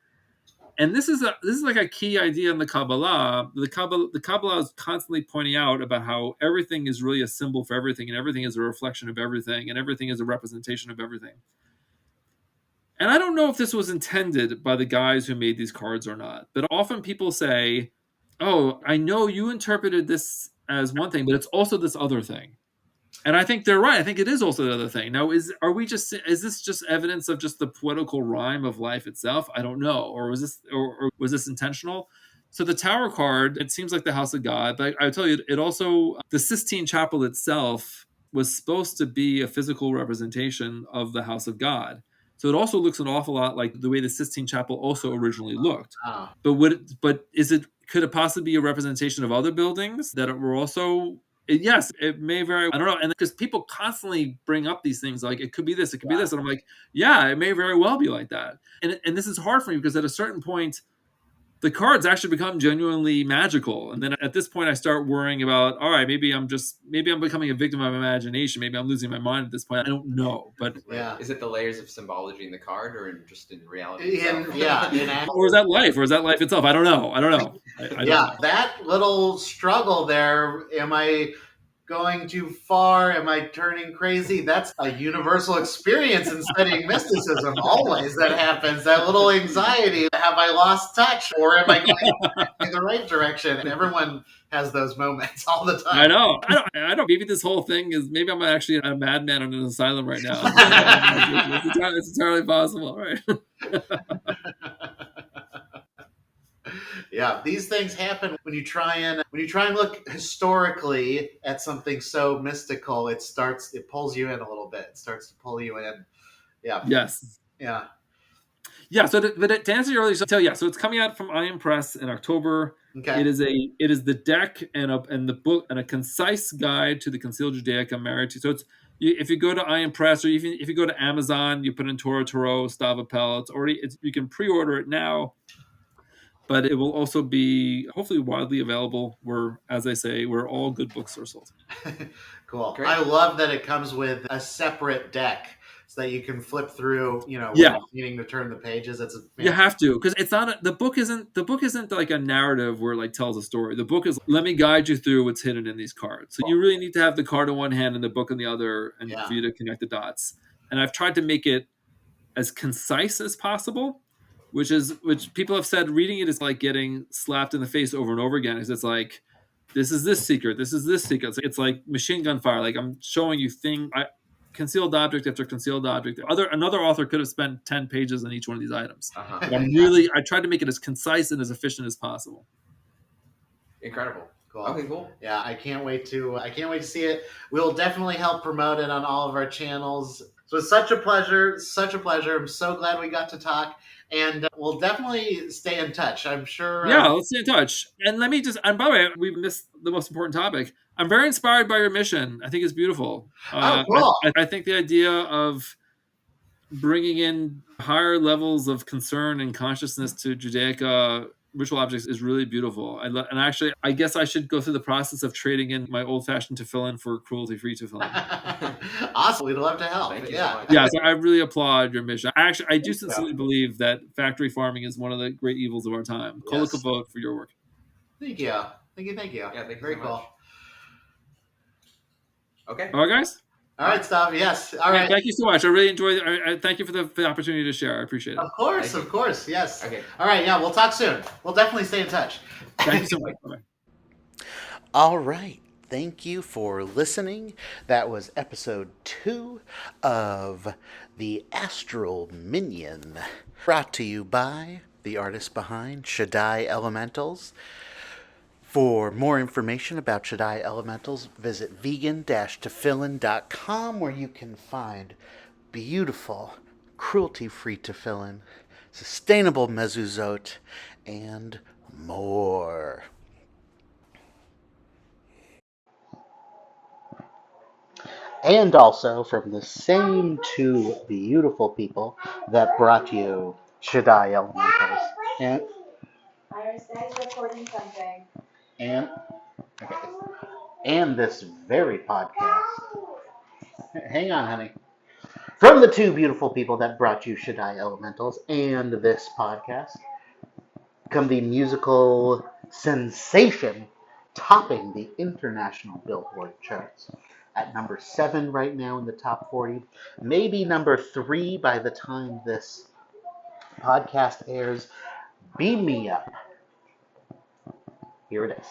And this is like a key idea in the Kabbalah. The Kabbalah is constantly pointing out about how everything is really a symbol for everything, and everything is a reflection of everything, and everything is a representation of everything. And I don't know if this was intended by the guys who made these cards or not, but often people say, "Oh, I know you interpreted this as one thing, but it's also this other thing." And I think they're right. I think it is also the other thing. Now, is this just evidence of just the poetical rhyme of life itself? I don't know. Or was this intentional? So the Tower card, it seems like the House of God, but I tell you, it also, the Sistine Chapel itself was supposed to be a physical representation of the House of God. So it also looks an awful lot like the way the Sistine Chapel also originally looked. Oh. Could it possibly be a representation of other buildings that were also? Yes, it may very. I don't know, and because people constantly bring up these things, like it could be this, it could be this, and I'm like, yeah, it may very well be like that. And this is hard for me because at a certain point, the cards actually become genuinely magical, and then at this point, I start worrying about, all right, maybe I'm becoming a victim of imagination. Maybe I'm losing my mind at this point. I don't know, but Yeah. Is it the layers of symbology in the card, or just in reality itself? Or is that life? Or is that life itself? I don't know. I don't know. That little struggle there. Am I going too far? Am I turning crazy? That's a universal experience in studying mysticism. Always that happens. That little anxiety. Have I lost touch, or am I going in the right direction? And everyone has those moments all the time. I know. I don't. Maybe this whole thing is. Maybe I'm actually a madman in an asylum right now. It's entirely possible, right? Yeah, these things happen when you try and look historically at something so mystical. It pulls you in a little bit. It starts to pull you in. Yeah. Yes. Yeah. Yeah. So, to answer your earlier, so it's coming out from Iron Press in October. Okay. It is the deck and the book and a concise guide to the Concealed Judaica married to. So if you go to Iron Press, or even if you go to Amazon, you put in Torah Tarot, Stav Appel. You can pre-order it now. But it will also be hopefully widely available where all good books are sold. Cool. Great. I love that it comes with a separate deck so that you can flip through, without needing to turn the pages. You have to, because it's not the book isn't like a narrative where it like tells a story. The book is, let me guide you through what's hidden in these cards. So you really need to have the card in one hand and the book in the other, and for you to connect the dots. And I've tried to make it as concise as possible. Which people have said reading it is like getting slapped in the face over and over again. Because it's like, this is this secret, this is this secret. It's like machine gun fire. Like I'm showing you concealed object after concealed object. Another author could have spent 10 pages on each one of these items. Uh-huh. But I tried to make it as concise and as efficient as possible. Incredible. Cool. Okay, cool. Yeah, I can't wait to see it. We'll definitely help promote it on all of our channels. So it's such a pleasure. I'm so glad we got to talk. And we'll definitely stay in touch. I'm sure. Yeah, let's stay in touch. And and by the way, we've missed the most important topic. I'm very inspired by your mission. I think it's beautiful. Cool. I think the idea of bringing in higher levels of concern and consciousness to Judaica ritual objects is really beautiful. And actually, I guess I should go through the process of trading in my old-fashioned tefillin for cruelty-free tefillin. Awesome. We'd love to help. Thank you Yeah. so much. Yeah, so I really applaud your mission. I do sincerely believe that factory farming is one of the great evils of our time. Kol hakavod for your work. Thank you. Yeah, thank you Very so cool. much. Okay. All right, guys? All right, Stav. Yes. All right. Thank you so much. I really enjoyed it. Thank you for the opportunity to share. I appreciate it. Of course. Yes. Okay. All right. Yeah, we'll talk soon. We'll definitely stay in touch. Thank you so much. Bye-bye. All right. Thank you for listening. That was episode 2 of the Astral Minyan, brought to you by the artist behind Shaddai Elementals. For more information about Shaddai Elementals, visit vegan-tefillin.com, where you can find beautiful, cruelty-free tefillin, sustainable mezuzot, and more. And also from the same 2 beautiful people that brought you Shaddai Elementals. And Iris, Dad's recording something. And okay. and this very podcast. Hang on, honey. From the two beautiful people that brought you Shaddai Elementals and this podcast, come the musical sensation topping the international Billboard charts. At number 7 right now in the top 40, maybe number 3 by the time this podcast airs. Beam Me Up. Here it is.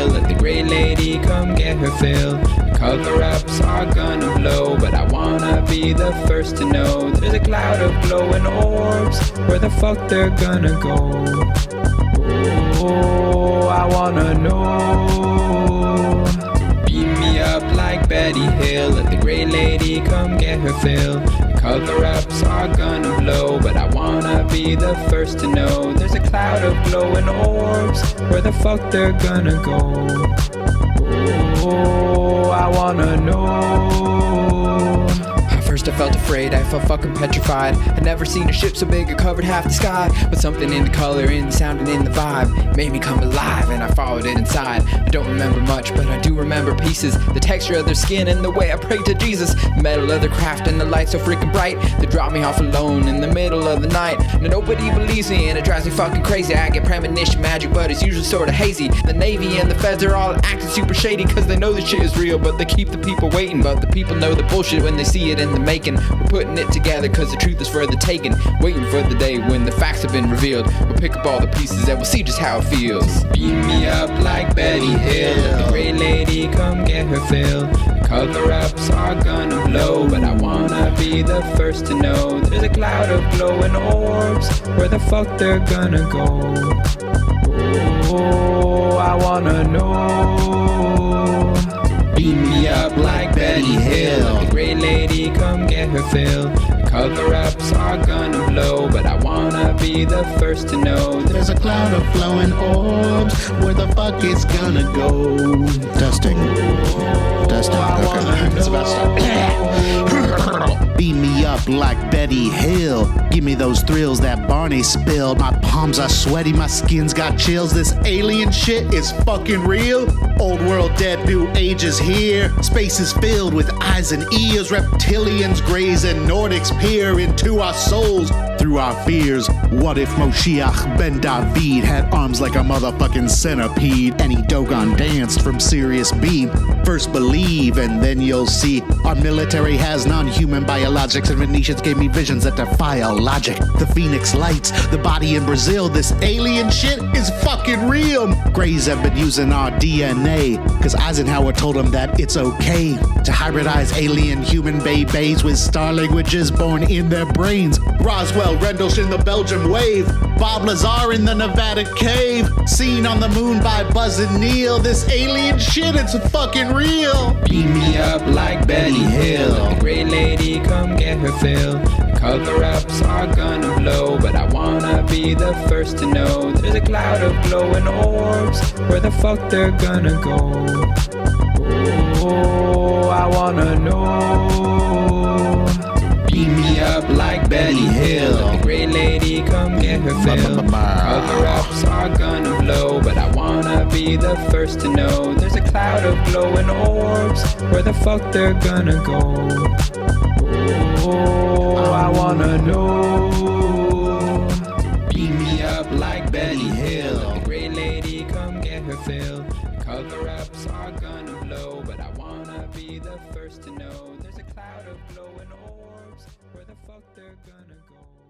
Let the gray lady come get her fill. Cover-ups are gonna blow, but I wanna be the first to know. There's a cloud of glowing orbs, where the fuck they're gonna go? Oh, I wanna know. Beam me up like Betty Hill. Let the gray lady come get her fill. Cover-ups are gonna blow, but I wanna be the first to know. There's a cloud of glowing orbs, where the fuck they're gonna go? Oh, I wanna know. At first I felt afraid, I felt fucking petrified. I'd never seen a ship so big it covered half the sky. But something in the color, in the sound, and in the vibe made me come alive, and I followed it inside. I don't remember much, but I do remember pieces. The texture of their skin and the way I prayed to Jesus. The metal of their craft and the light so freaking bright. They drop me off alone in the middle of the night. Now nobody believes me and it drives me fucking crazy. I get premonition magic, but it's usually sorta hazy. The Navy and the Feds are all acting super shady, cause they know the shit is real, but they keep the people waiting. But the people know the bullshit when they see it in the making. We're putting it together cause the truth is for the taking. Waiting for the day when the facts have been revealed. We'll pick up all the pieces and we'll see just how it feels. Beam me up like Betty Hill. Let the gray lady come get her fill. Cover-ups are gonna blow, but I wanna be the first to know. There's a cloud of glowing orbs, where the fuck they're gonna go? Oh, I wanna know. Beam me up like Betty Hill. Let the gray lady come get her fill. Cover-ups are gonna blow, but I wanna be the first to know. There's a cloud of flowing orbs, where the fuck it's gonna go? Testing. Testing. Okay. It's about to start. Beam me up like Betty Hill. Give me those thrills that Barney spilled. My palms are sweaty, my skin's got chills. This alien shit is fucking real. Old world dead, new age is here. Space is filled with eyes and ears. Reptilians graze and Nordics peer into our souls through our fears. What if Moshiach ben David had arms like a motherfucking centipede? And he Dogon danced from Sirius B. First believe and then you'll see. Our military has non-human biologics, and Venetians gave me visions that defy all logic. The Phoenix lights, the body in Brazil. This alien shit is fucking real. Greys have been using our DNA, cause Eisenhower told them that it's okay to hybridize alien human babies with star languages born in their brains. Roswell, Rendlesham, the Belgium wave. Bob Lazar in the Nevada cave. Seen on the moon by Buzz and Neil. This alien shit, it's fucking real. Beam me up like Betty Hill. Let the gray lady come get her fill. Cover-ups are gonna blow, but I wanna be the first to know. There's a cloud of glowing orbs, where the fuck they're gonna go? Oh, I wanna know. Beam me up like Betty Hill. Let the gray lady come get her fill. Cover-ups are gonna blow, but I wanna be the first to know. There's a cloud of glowing orbs, where the fuck they're gonna go? Oh, I wanna know. Beam me up like Betty Hill. Let the gray lady come get her fill. Cover-ups are gonna blow, but first to know. There's a cloud of glowing orbs. Where the fuck they're gonna go?